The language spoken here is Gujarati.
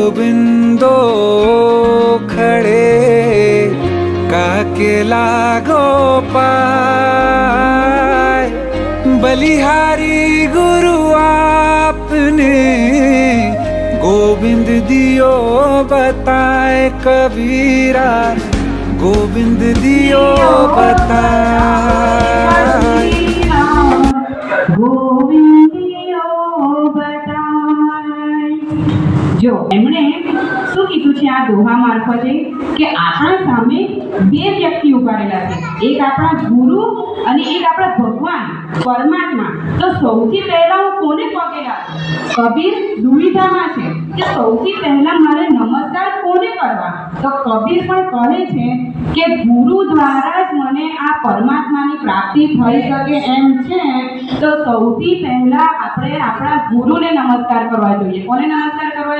गोविंदो खड़े काके लागो पाय। बलिहारी गुरु आपने गोविंद दियो बताए कबीरा, गोविंद दियो बताए। જો એમણે શું કીધું છે આ દોહા મારફતે કે આપણા સામે બે વ્યક્તિ ઉભા રહેલા છે, એક આપણા ગુરુ અને એક આપણા ભગવાન પરમાત્મા। તો સૌથી પહેલા હું કોને પગે લાગું? કબીર દુવિધામાં છે કે સૌથી પહેલા મારે નમસ્કાર કોને કરવા? તો કબીર પણ કહે છે કે ગુરુ દ્વારા જ મને આ પરમાત્માની પ્રાપ્તિ થઈ શકે એમ છે। તો સૌથી પહેલા આપણે આપણા ગુરુને નમસ્કાર કરવા જોઈએ। કોને નમસ્કાર કરવા?